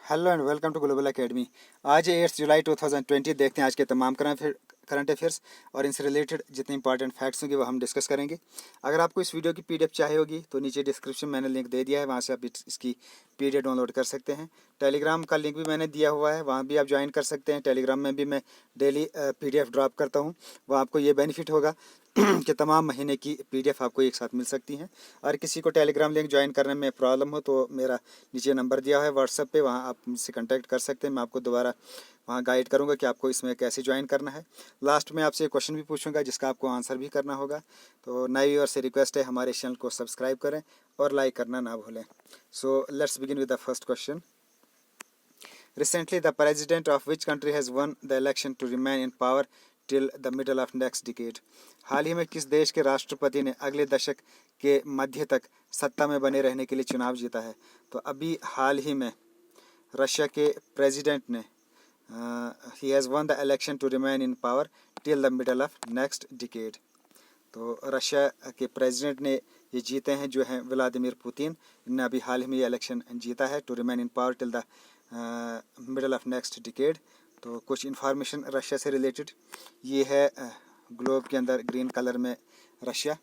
Hello and welcome to global academy. आज है 8 जुलाई 2020। देखते हैं आज के तमाम करंट अफेयर्स और इनसे रिलेटेड जितने इंपॉर्टेंट फैक्ट्स होंगे वो हम डिस्कस करेंगे। अगर आपको इस वीडियो की पीडीएफ चाहिए होगी तो नीचे डिस्क्रिप्शन में मैंने लिंक दे दिया है, वहाँ से आप इसकी पीडीएफ डाउनलोड कर सकते हैं। टेलीग्राम का लिंक भी मैंने दिया हुआ है, वहाँ भी आप ज्वाइन कर सकते हैं। टेलीग्राम में भी मैं डेली पीडीएफ ड्रॉप करता हूँ, वहाँ आपको ये बेनिफिट होगा कि तमाम महीने की पीडीएफ आपको एक साथ मिल सकती हैं। और किसी को टेलीग्राम लिंक ज्वाइन करने में प्रॉब्लम हो तो मेरा नीचे नंबर दिया है व्हाट्सएप पे, वहाँ आप मुझसे कांटेक्ट कर सकते हैं। मैं आपको दोबारा वहाँ गाइड करूँगा कि आपको इसमें कैसे ज्वाइन करना है। लास्ट में आपसे एक क्वेश्चन भी पूछूंगा जिसका आपको आंसर भी करना होगा। तो नए व्यूअर से रिक्वेस्ट है हमारे चैनल को सब्सक्राइब करें और लाइक करना ना भूलें। So let's begin with the first question. Recently, the president of which country has won the election to remain in power till the middle of next decade? हाल ही में किस देश के राष्ट्रपति ने अगले दशक के मध्य तक सत्ता में बने रहने के लिए चुनाव जीता है? तो अभी हाल ही में रशिया के प्रेसिडेंट ने he has won the election to remain in power till the middle of next decade. तो रशिया के प्रेसिडेंट ने ये जीते हैं जो हैं व्लादिमीर पुतिन। इन्होंने अभी हाल ही में ये इलेक्शन जीता है to remain in power till the middle of next decade. तो कुछ इन्फॉर्मेशन रशिया से रिलेटेड ये है ग्लोब के अंदर ग्रीन कलर में Russia.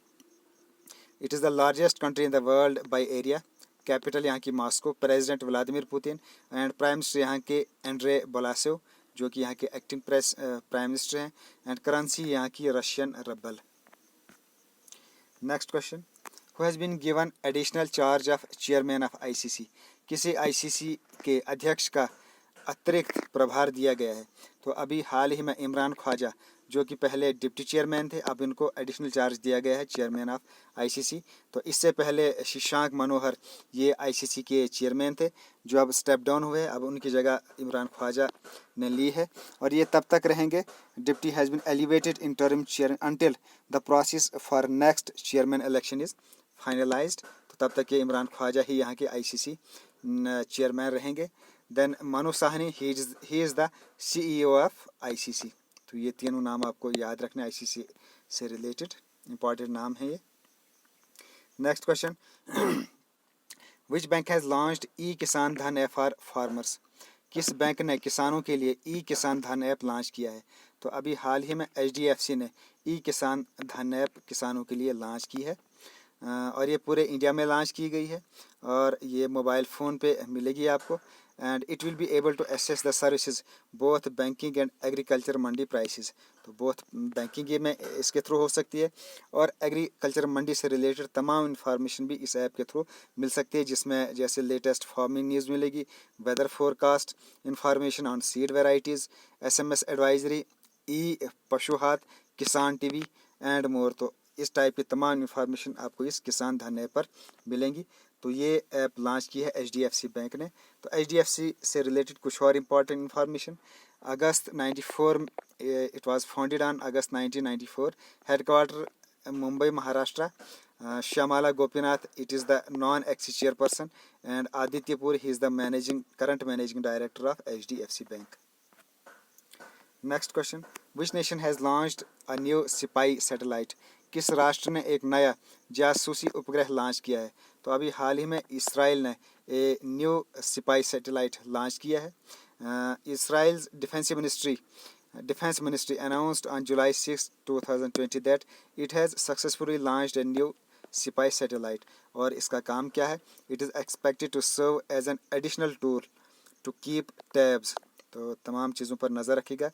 It is the largest country in the world by area. Capital यहाँ की Moscow. President Vladimir Putin and prime minister यहाँ के एंड्रे बोलासेव जो कि यहाँ के एक्टिंग प्राइम मिनिस्टर हैं। एंड करेंसी यहाँ की Russian rouble. Next question, who has been given additional charge of chairman of ICC? किसी आईसीसी के अध्यक्ष का अतिरिक्त प्रभार दिया गया है? तो अभी हाल ही में इमरान ख्वाजा जो कि पहले डिप्टी चेयरमैन थे, अब इनको एडिशनल चार्ज दिया गया है चेयरमैन ऑफ आईसीसी। तो इससे पहले शशांक मनोहर ये आईसीसी के चेयरमैन थे जो अब स्टेप डाउन हुए, अब उनकी जगह इमरान ख्वाजा ने ली है और ये तब तक रहेंगे। Deputy has been elevated interim chair until the process for next chairman election is finalised. तो तब तक ये इमरान ख्वाजा ही यहाँ के आईसीसी चेयरमैन रहेंगे। Then Manu Sawhney he is the CEO of ICC. तो ये तीनों नाम आपको याद रखना, आईसीसी से रिलेटेड इंपॉर्टेंट नाम है ये। Next question, which bank has launched E Kisan Dhan app for farmers? किस बैंक ने किसानों के लिए ई किसान धन ऐप लॉन्च किया है? तो अभी हाल ही में एचडीएफसी ने ई किसान धन ऐप किसानों के लिए लॉन्च की है और ये पूरे इंडिया में लॉन्च की गई है और ये मोबाइल फ़ोन पे मिलेगी आपको। And it will be able to access the services both banking and agriculture mandi prices. तो बोथ बैंकिंग ये में इसके थ्रू हो सकती है और एग्रीकल्चर मंडी से रिलेटेड तमाम इन्फॉर्मेशन भी इस ऐप के थ्रू मिल सकती है, जिसमें जैसे लेटेस्ट फार्मिंग न्यूज़ मिलेगी, weather forecast, information on seed varieties, SMS advisory, E Pashuhaat, Kisan TV and more. तो इस टाइप की तमाम इन्फॉर्मेशन आपको इस किसान धन ऐप पर मिलेंगी। तो ये ऐप लॉन्च की है एचडीएफसी बैंक ने। तो एचडीएफसी से रिलेटेड कुछ और important information, August 94 it was founded on August 1994, headquarter Mumbai Maharashtra. Shyamala Gopinath it is the non exec chairperson and Aditya Puri he is the current managing director of HDFC bank. Next question, which nation has launched a new spy satellite? किस राष्ट्र ने एक नया जासूसी उपग्रह launch किया है? तो अभी हाल ही में इसराइल ने a new spy satellite launch किया है। Israel's defence ministry announced on July 6, 2020 that it has successfully launched a new सिपाही सैटेलाइट। और इसका काम क्या है? It is expected to serve as an additional tool to keep tabs. तो तमाम चीज़ों पर नज़र रखिएगा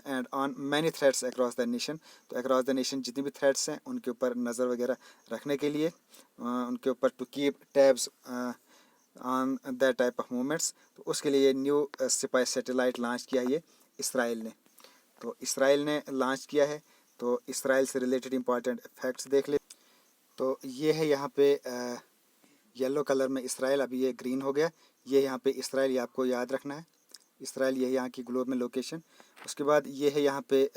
and on many threats across the nation. तो अक्रॉस द नेशन जितनी भी थ्रेट्स हैं उनके ऊपर नज़र वगैरह रखने के लिए उनके ऊपर to keep tabs on that type of movements. तो उसके लिए न्यू सिपाही सैटेलाइट लॉन्च किया है ये इसराइल ने। तो इसराइल ने लॉन्च किया है। तो इसराइल से रिलेटेड इंपॉर्टेंट फैक्ट्स देख ले। तो ये है यहाँ पे येलो कलर में इसराइल, अभी ये ग्रीन हो गया। ये यहाँ पे इसराइल, ये आपको याद रखना है। इसराइल ये है यहाँ की ग्लोब में लोकेशन। उसके बाद ये है यहाँ पे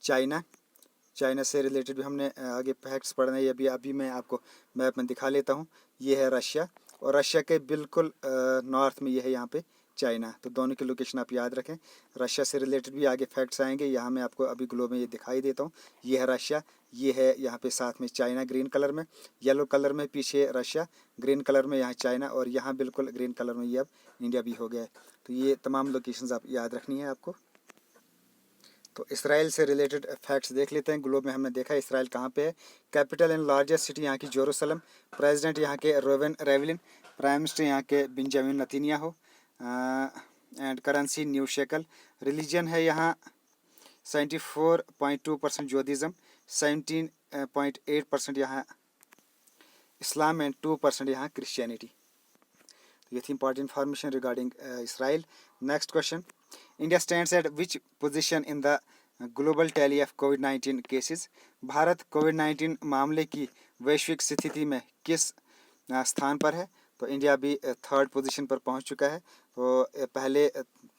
चाइना से रिलेटेड भी हमने आगे फैक्ट्स पढ़ना है। अभी मैं आपको मैप में दिखा लेता हूँ। ये है रशिया और रशिया के बिल्कुल नॉर्थ में ये है यहाँ पे चाइना। तो दोनों की लोकेशन आप याद रखें। रशिया से रिलेटेड भी आगे फैक्ट्स आएंगे, यहाँ मैं आपको अभी ग्लोब में ये दिखाई देता हूँ। ये है रशिया, ये है यहाँ पे साथ में चाइना ग्रीन कलर में, येलो कलर में पीछे रशिया, ग्रीन कलर में यहाँ चाइना और यहाँ बिल्कुल ग्रीन कलर में ये अब इंडिया भी हो गया है। तो ये तमाम लोकेशंस आप याद रखनी है आपको। तो इसराइल से रिलेटेड फैक्ट्स देख लेते हैं। ग्लोब में हमने देखा इसराइल कहाँ पे है। कैपिटल एंड लार्जेस्ट सिटी यहाँ की जेरूसलम, प्रेसिडेंट यहाँ के रोवेन रेवलिन, प्राइम मिनिस्टर यहाँ के Benjamin Netanyahu, and currency new shackle. Religion है यहाँ 74.2% ज्योतिज़म, 17.8% यहाँ इस्लाम एंड 2% यहाँ क्रिश्चियनिटी। ये थी important information regarding Israel. Next question, India stands at which position in the global tally of कोविड-19 केसेस। भारत कोविड-19 मामले की वैश्विक स्थिति में किस स्थान पर है। तो इंडिया भी थर्ड पोजीशन पर पहुंच चुका है। तो पहले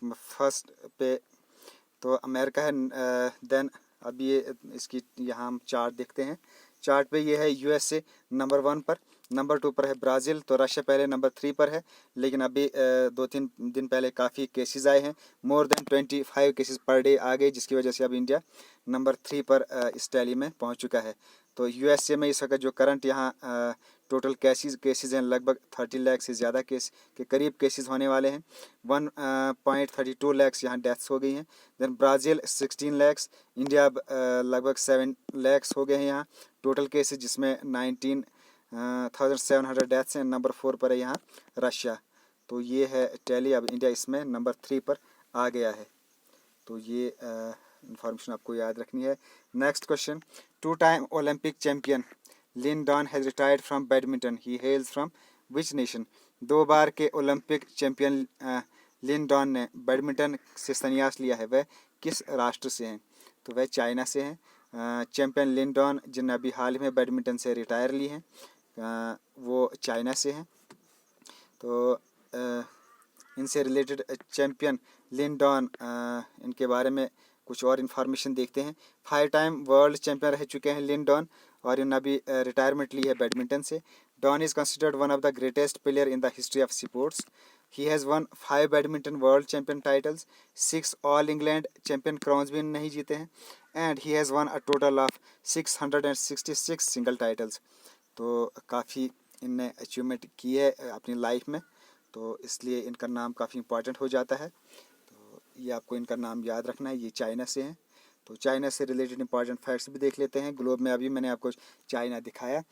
फर्स्ट पे तो अमेरिका है, देन अब ये इसकी यहाँ हम चार्ट देखते हैं। चार्ट पे ये है यूएसए नंबर 1 पर, नंबर 2 पर है ब्राज़ील। तो रशिया पहले नंबर 3 पर है, लेकिन अभी 2-3 दिन पहले काफ़ी केसेस आए हैं, more than 25 cases per day आ गए, जिसकी वजह से अब इंडिया नंबर 3 पर इस टैली में पहुंच चुका है। तो यूएसए में इस वक्त जो करंट यहाँ टोटल केसेस हैं लगभग 30 लाख से ज़्यादा केस के करीब केसेस होने वाले हैं। 1.32 लाख यहाँ डेथ्स हो गई हैं। देन ब्राज़ील 16 लाख, इंडिया लगभग 7 लाख हो गए हैं यहाँ टोटल केसेस, जिसमें 19,700 डेथ्स हैं। नंबर 4 पर है यहाँ रशिया। तो ये है टैली, अब इंडिया इसमें नंबर 3 पर आ गया है। तो ये इंफॉर्मेशन आपको याद रखनी है। Next question, 2 time Olympic champion Lin Dan has retired from badminton, he hails from which nation. 2 बार के ओलंपिक चैंपियन लिन डॉन ने बैडमिंटन से संन्यास लिया है, वह किस राष्ट्र से हैं। तो वह चाइना से हैं। चैंपियन लिन डॉन जिन्होंने अभी हाल ही में बैडमिंटन से रिटायर ली हैं, वो चाइना से हैं। तो इनसे रिलेटेड चैंपियन लिन डॉन, इनके बारे में कुछ और इन्फॉर्मेशन देखते हैं। 5 टाइम वर्ल्ड चैंपियन रह चुके हैं लिन डॉन, और इन्होंने अभी रिटायरमेंट ली है बैडमिंटन से। Dan is considered one of the greatest player in the history of sports. He has won 5 badminton world champion titles, 6 All England champion crowns भी नहीं जीते हैं, and he has won a total of 666 single titles. तो काफ़ी इनने achievement की है अपनी लाइफ में, तो इसलिए इनका नाम काफ़ी इंपॉर्टेंट हो जाता है। तो ये आपको इनका नाम याद रखना है। ये चाइना से हैं। तो चाइना से रिलेटेड इंपॉर्टेंट फैक्ट्स भी देख लेते हैं। ग्लोब में अभी मैंने आपको चाइना दिखाया।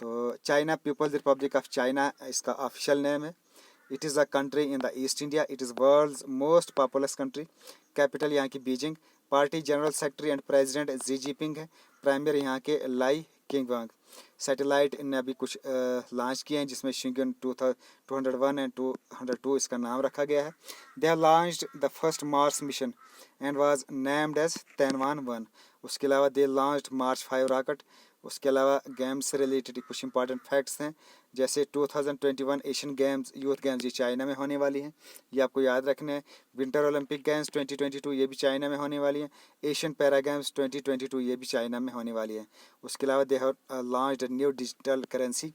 तो China People's Republic of China इसका ऑफिशियल नेम है। It is a country in the east India. It is world's most populous country. Capital यहाँ की Beijing. Party general secretary and president Xi Jinping है। Premier यहाँ के लाई किंगवांग। Satellite इनने अभी कुछ लॉन्च किए हैं, जिसमें शिंगन 201 एंड 202 इसका नाम रखा गया है। They have launched the first Mars mission and was named as Tianwen 1। उसके अलावा दे लॉन्च्ड मार्च 5 रॉकेट। उसके अलावा गेम्स से रिलेटेड कुछ इंपॉर्टेंट फैक्ट्स हैं, जैसे 2021 एशियन गेम्स यूथ गेम्स ये चाइना में होने वाली हैं, ये आपको याद रखना है। विंटर ओलंपिक गेम्स 2022 ये भी चाइना में होने वाली हैं। एशियन पैरा गेम्स 2022 ये भी चाइना में होने वाली है। उसके अलावा they have launched a new digital currency.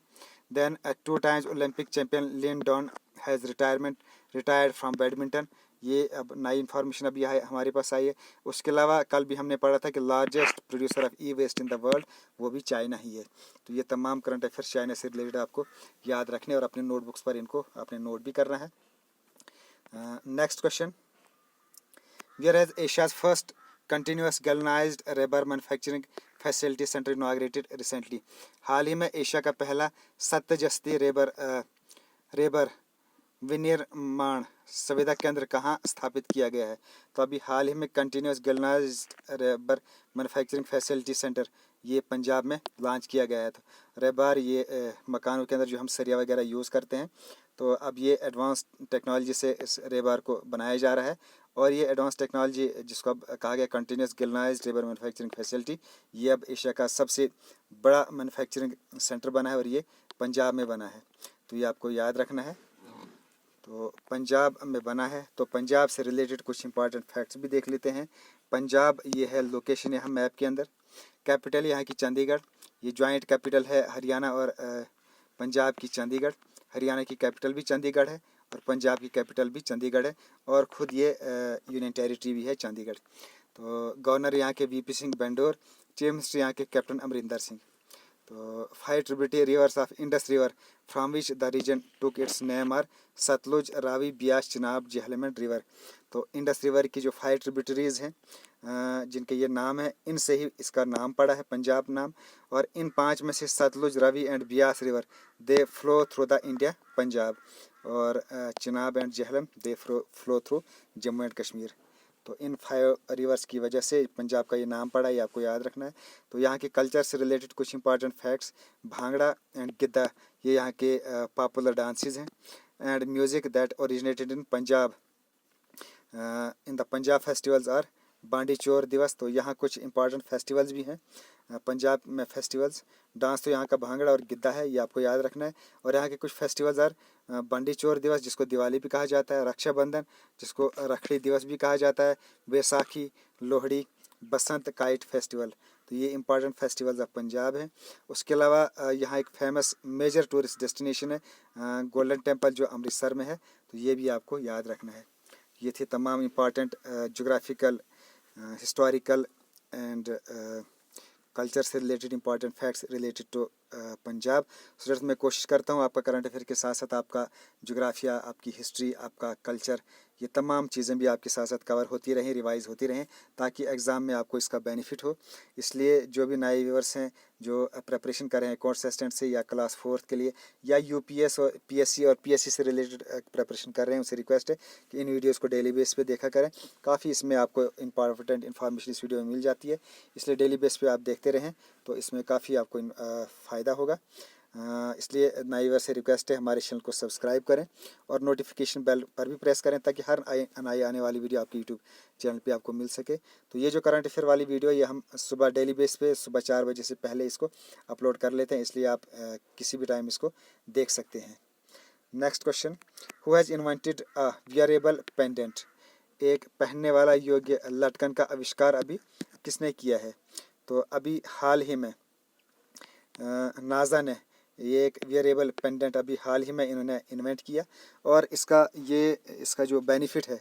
Then 2 times Olympic champion Lin Dan has retired from badminton. ये अब नई इन्फॉर्मेशन अभी हमारे पास आई है। उसके अलावा कल भी हमने पढ़ा था कि largest producer of e waste in the world वो भी चाइना ही है। तो ये तमाम करंट अफेयर्स चाइना से रिलेटेड आपको याद रखने और अपने नोटबुक्स पर इनको अपने नोट भी करना है। Next question, where has Asia's first continuous galvanised rebar manufacturing facility centre inaugurated recently. हाल ही में एशिया का पहला सत्यजस्ती रेबर विनिर्माण संविदा केंद्र कहाँ स्थापित किया गया है। तो अभी हाल ही में continuous galvanised rebar manufacturing facility centre ये पंजाब में लॉन्च किया गया है। तो रेबार ये मकानों के अंदर जो हम सरिया वगैरह यूज़ करते हैं, तो अब ये एडवांस टेक्नोलॉजी से इस रेबार को बनाया जा रहा है। और ये एडवांस टेक्नोलॉजी जिसको अब कहा गया continuous galvanised rebar manufacturing facility, ये अब एशिया का सबसे बड़ा मैन्युफैक्चरिंग सेंटर बना है और ये पंजाब में बना है। तो ये आपको याद रखना है। तो पंजाब में बना है, तो पंजाब से रिलेटेड कुछ इंपॉर्टेंट फैक्ट्स भी देख लेते हैं। पंजाब ये है लोकेशन यहाँ मैप के अंदर। कैपिटल यहाँ की चंडीगढ़। ये जॉइंट कैपिटल है हरियाणा और पंजाब की चंडीगढ़। हरियाणा की कैपिटल भी चंडीगढ़ है और पंजाब की कैपिटल भी चंडीगढ़ है, और ख़ुद ये यूनियन टेरिटरी भी है चंडीगढ़। तो गवर्नर यहाँ के वीपी सिंह बंडोर। चीफ मिनिस्टर यहाँ के कैप्टन अमरिंदर सिंह। तो 5 tributary rivers of Indus River from which the region took its name are Sutlej, Ravi, Beas, Chenab, Jhelum and river. तो इंडस रिवर की जो 5 ट्रिब्यूटरीज हैं जिनके ये नाम है, इनसे ही इसका नाम पड़ा है पंजाब नाम। और इन 5 में से Sutlej, Ravi and Beas river they flow through the India Punjab, और Chenab and Jhelum they flow through Jammu and Kashmir. तो इन 5 रिवर्स की वजह से पंजाब का ये नाम पड़ा, ये आपको याद रखना है। तो यहाँ के कल्चर से रिलेटेड कुछ important facts, Bhangra and Giddha ये यहाँ के पॉपुलर डांसेस हैं। And music that originated in Punjab in the Punjab festivals are Bandi Chhor दिवस। तो यहाँ कुछ इंपॉर्टेंट फेस्टिवल्स भी हैं पंजाब में फेस्टिवल्स। डांस तो यहाँ का भांगड़ा और गिद्दा है, ये आपको याद रखना है। और यहाँ के कुछ फेस्टिवल्स आर बांडी चोर दिवस जिसको दिवाली भी कहा जाता है, रक्षाबंधन जिसको रखड़ी दिवस भी कहा जाता है, बैसाखी, लोहड़ी, बसंत काइट फेस्टिवल। तो ये इंपॉर्टेंट फेस्टिवल्स ऑफ पंजाब हैं। उसके अलावा यहाँ एक फेमस मेजर टूरिस्ट डेस्टिनेशन है गोल्डन टेम्पल जो अमृतसर में है, तो ये भी आपको याद रखना है। ये थे तमाम important geographical, historical and culture से related important facts related to Punjab. Students मैं कोशिश करता हूँ आपका करंट अफेयर के साथ साथ आपका जोग्राफिया, आपकी हिस्ट्री, आपका कल्चर, ये तमाम चीज़ें भी आपके साथ साथ कवर होती रहें, रिवाइज होती रहें, ताकि एग्ज़ाम में आपको इसका बेनिफिट हो। इसलिए जो भी नए व्यूअर्स हैं जो प्रिपरेशन कर रहे हैं कोर्स असिस्टेंट से या क्लास 4th के लिए या यूपीएस और पीएससी और पीएससी से रिलेटेड प्रिपरेशन कर रहे हैं, उनसे रिक्वेस्ट है कि इन वीडियोज़ को डेली बेस पे देखा करें। काफ़ी इसमें आपको इंपॉर्टेंट इन्फॉर्मेशन इस वीडियो में मिल जाती है, इसलिए डेली बेस पे आप देखते रहें तो इसमें काफ़ी आपको फ़ायदा होगा। इसलिए नए व्यूअर से रिक्वेस्ट है हमारे चैनल को सब्सक्राइब करें और नोटिफिकेशन बेल पर भी प्रेस करें ताकि हर नई आने वाली वीडियो आपके यूट्यूब चैनल पे आपको मिल सके। तो ये जो करंट अफेयर वाली वीडियो ये हम सुबह डेली बेस पे सुबह 4 बजे से पहले इसको अपलोड कर लेते हैं, इसलिए आप किसी भी टाइम इसको देख सकते हैं। Next question, who has invented a wearable pendant. एक पहनने वाला योग्य लटकन का आविष्कार अभी किसने किया है? तो अभी हाल ही में नासा ने ये एक वियरेबल पेंडेंट अभी हाल ही में इन्होंने इन्वेंट किया, और इसका जो बेनिफिट है,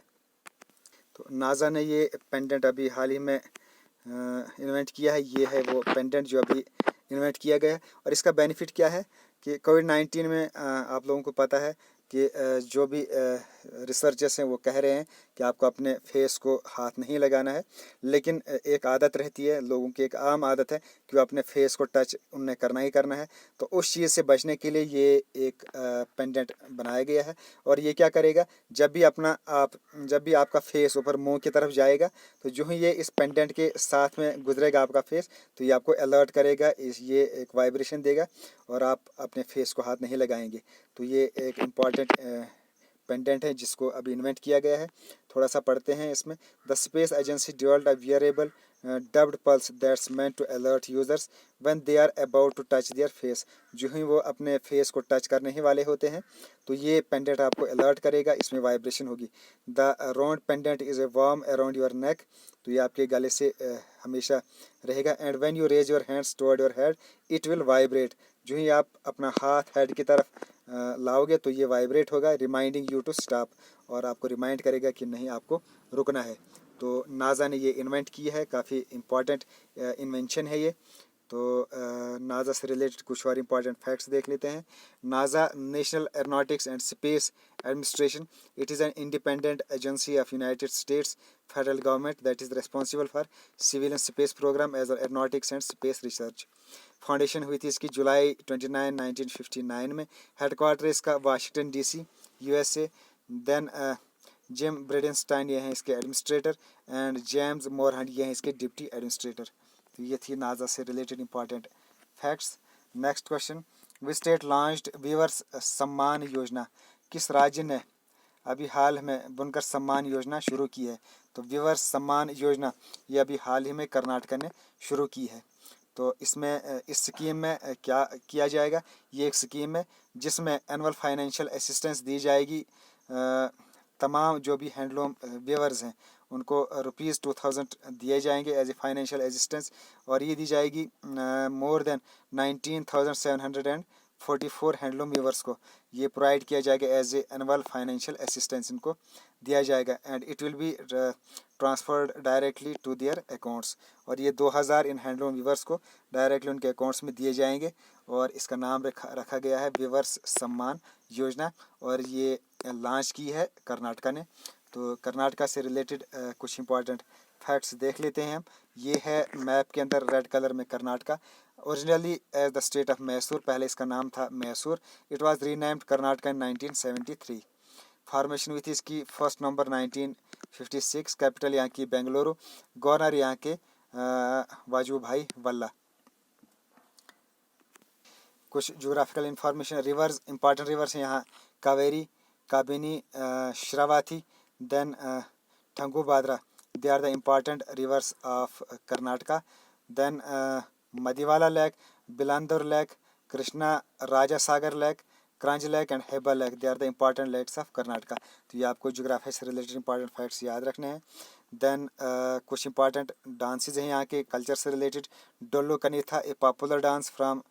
तो नासा ने ये पेंडेंट अभी हाल ही में इन्वेंट किया है। ये है वो पेंडेंट जो अभी इन्वेंट किया गया है, और इसका बेनिफिट क्या है कि कोविड-19 में आप लोगों को पता है कि जो भी रिसर्चर्स हैं वो कह रहे हैं कि आपको अपने फेस को हाथ नहीं लगाना है, लेकिन एक आदत रहती है लोगों की, एक आम आदत है कि वो अपने फेस को टच उन्हें करना ही करना है। तो उस चीज़ से बचने के लिए ये एक पेंडेंट बनाया गया है, और ये क्या करेगा, जब भी आपका फेस ऊपर मुंह की तरफ जाएगा, तो जो ही ये इस पेंडेंट के साथ में गुजरेगा आपका फेस, तो ये आपको अलर्ट करेगा, ये एक वाइब्रेशन देगा और आप अपने फेस को हाथ नहीं लगाएंगे। तो ये एक इम्पॉर्टेंट पेंडेंट है जिसको अभी इन्वेंट किया गया है। थोड़ा सा पढ़ते हैं इसमें। The space agency developed a wearable dubbed pulse that's meant to alert users when they are about to touch their face. जो ही वो अपने फेस को टच करने ही वाले होते हैं, तो ये पेंडेंट आपको अलर्ट करेगा, इसमें वाइब्रेशन होगी। The round pendant is a warm around your neck. तो ये आपके गले से हमेशा रहेगा। And when you raise your hands toward your head it will vibrate. जो ही आप अपना हाथ हेड की तरफ लाओगे तो ये वाइब्रेट होगा, रिमाइंडिंग यू टू स्टॉप, और आपको रिमाइंड करेगा कि नहीं आपको रुकना है। तो नासा ने ये इन्वेंट की है, काफ़ी इम्पॉर्टेंट इन्वेंशन है ये। तो नासा से रिलेटेड कुछ और इम्पॉर्टेंट फैक्ट्स देख लेते हैं। NASA national aeronautics and space administration, it is an independent agency of United States federal government that is responsible for civil and space programme as aeronautics and space research. Foundation हुई थी इसकी जुलाई 29, 1959 में। Headquarter इसका Washington DC, USA। Then Jim Bridenstine ये हैं इसके administrator, and James मोरहंड ये हैं इसके डिप्टी एडमिनिस्ट्रेटर। तो ये थी नासा से related important facts. Next question, which state launched weavers Samman Yojana. किस राज्य ने अभी हाल में बुनकर सम्मान योजना शुरू की है? तो वीवर्स सम्मान योजना ये अभी हाल ही में कर्नाटक ने शुरू की है। तो इसमें इस स्कीम में क्या किया जाएगा, ये एक स्कीम है जिसमें एनुअल फाइनेंशियल असिस्टेंस दी जाएगी तमाम जो भी हैंडलूम वीवर्स हैं उनको ₹2000 दिए जाएंगे एज ए फाइनेंशियल असिस्टेंस, और ये दी जाएगी मोर देन 19,700 44 हैंडलूम वीवर्स को ये प्रोवाइड किया जाएगा as a annual financial assistance, इनको दिया जाएगा and it will be transferred directly to their accounts. और ये 2000 इन हैंडलूम वीवर्स को डायरेक्टली उनके अकाउंट्स में दिए जाएंगे और इसका नाम रखा गया है वीवर्स सम्मान योजना और ये लॉन्च की है कर्नाटका ने। तो कर्नाटका से रिलेटेड कुछ इंपॉर्टेंट फैक्ट्स देख लेते हैं हम। ये है मैप के अंदर रेड कलर में Karnataka, originally as the state of Mysore, पहले इसका नाम था Mysore. It was renamed Karnataka in 1973। Formation हुई थी इसकी 1 नवंबर 1956। कैपिटल यहाँ की बेंगलुरु, गवर्नर यहाँ के वाजूभाई वाला। कुछ geographical information, reverse, important rivers हैं यहाँ Kaveri, Kabini, Shravati, then ठंगुबाद्रा, they are the important rivers of Karnataka. Then Madiwala Lake, Bilandur Lake, Krishna Raja Sagar Lake, Kranj Lake and Heba Lake, they are the important lakes of Karnataka. तो ये आपको geography से related important facts याद रखने हैं। Then कुछ important dances हैं यहाँ के कल्चर से related. Dollu Kunitha, a popular dance from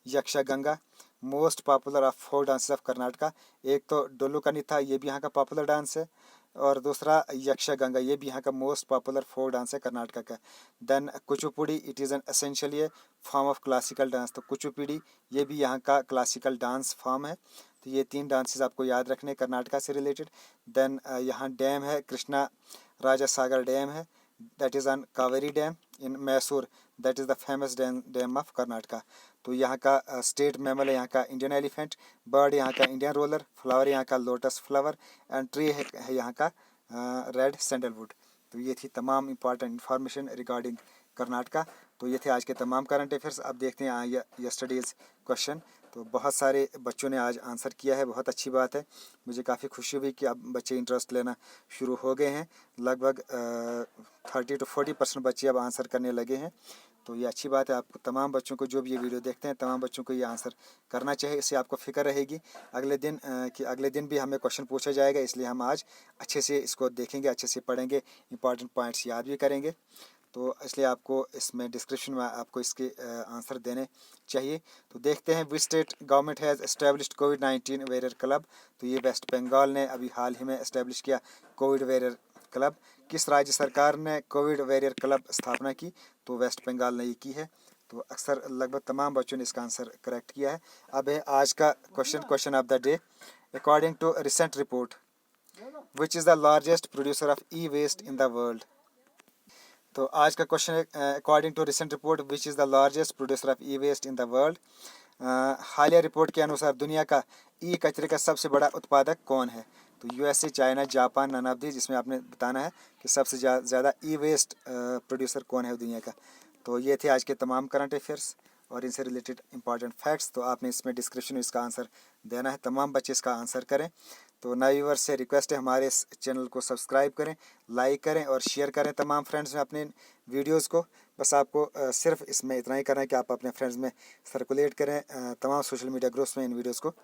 Yakshagana, most popular of folk dances of Karnataka. एक तो डोल्लो कनीथा, ये भी यहाँ का पॉपुलर डांस है, और दूसरा यक्षगंगा, ये भी यहाँ का मोस्ट पॉपुलर फोक डांस है कर्नाटका का। Then Kuchipudi, it is an essentially form of classical dance. तो कुचिपुड़ी ये भी यहाँ का क्लासिकल डांस फॉर्म है। तो ये 3 डांसेस आपको याद रखने कर्नाटका से रिलेटेड। देन यहाँ डैम है, कृष्णा राजा सागर डैम है, that is on Kaveri dam in Mysore, that is the famous dam of Karnataka. तो यहाँ का स्टेट मैमल है यहाँ का इंडियन एलिफेंट, बर्ड यहाँ का इंडियन रोलर, फ्लावर यहाँ का लोटस फ्लावर एंड ट्री है यहाँ का रेड सैंडलवुड। तो ये थी तमाम इंपॉर्टेंट इन्फॉर्मेशन रिगार्डिंग कर्नाटका। तो ये थे आज के तमाम करंट अफेयर्स। अब देखते हैं यस्टरडेज क्वेश्चन। तो बहुत सारे बच्चों ने आज आंसर किया है, बहुत अच्छी बात है। मुझे काफ़ी खुशी हुई कि अब बच्चे इंटरेस्ट लेना शुरू हो गए हैं। लगभग 30 to 40% बच्चे अब आंसर करने लगे हैं। तो ये अच्छी बात है। आपको तमाम बच्चों को, जो भी ये वीडियो देखते हैं, तमाम बच्चों को ये आंसर करना चाहिए। इससे आपको फिक्र रहेगी अगले दिन भी हमें क्वेश्चन पूछा जाएगा। इसलिए हम आज अच्छे से इसको देखेंगे, अच्छे से पढ़ेंगे, इंपॉर्टेंट पॉइंट्स याद भी करेंगे। तो इसलिए आपको इसमें डिस्क्रिप्शन में आपको इसके आंसर देने चाहिए। तो देखते हैं, which state government has established covid warrior club. तो ये वेस्ट बंगाल ने अभी हाल ही में एस्टेब्लिश किया कोविड वॉरियर क्लब। किस राज्य सरकार ने कोविड वॉरियर क्लब स्थापना की? तो वेस्ट बंगाल ने ये की है। तो अक्सर लगभग तमाम बच्चों ने इसका आंसर करेक्ट किया है। अब है आज का question of the day. According to recent report, which is the largest producer of e waste in the world. तो आज का क्वेश्चन है, according to recent report, which is the largest producer of e waste in the world. हालिया report के अनुसार दुनिया का ई कचरे का सबसे बड़ा उत्पादक कौन है? तो USA, China, Japan, none of these. इसमें आपने बताना है कि सबसे ज़्यादा ई वेस्ट प्रोड्यूसर कौन है दुनिया का। तो ये थे आज के तमाम करंट अफेयर्स और इनसे रिलेटेड इंपॉर्टेंट फैक्ट्स। तो आपने इसमें डिस्क्रिप्शन में इसका आंसर देना है। तमाम बच्चे इसका आंसर करें। तो नए व्यूअर्स से रिक्वेस्ट है, हमारे इस चैनल को सब्सक्राइब करें, लाइक करें और शेयर करें तमाम फ्रेंड्स में अपने वीडियोज़ को। बस आपको सिर्फ इसमें इतना ही करना है कि आप अपने फ्रेंड्स में सर्कुलेट करें, तमाम सोशल मीडिया ग्रुप्स में इन वीडियोज़ को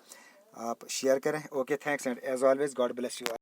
आप शेयर करें। Okay, thanks and as always God bless you.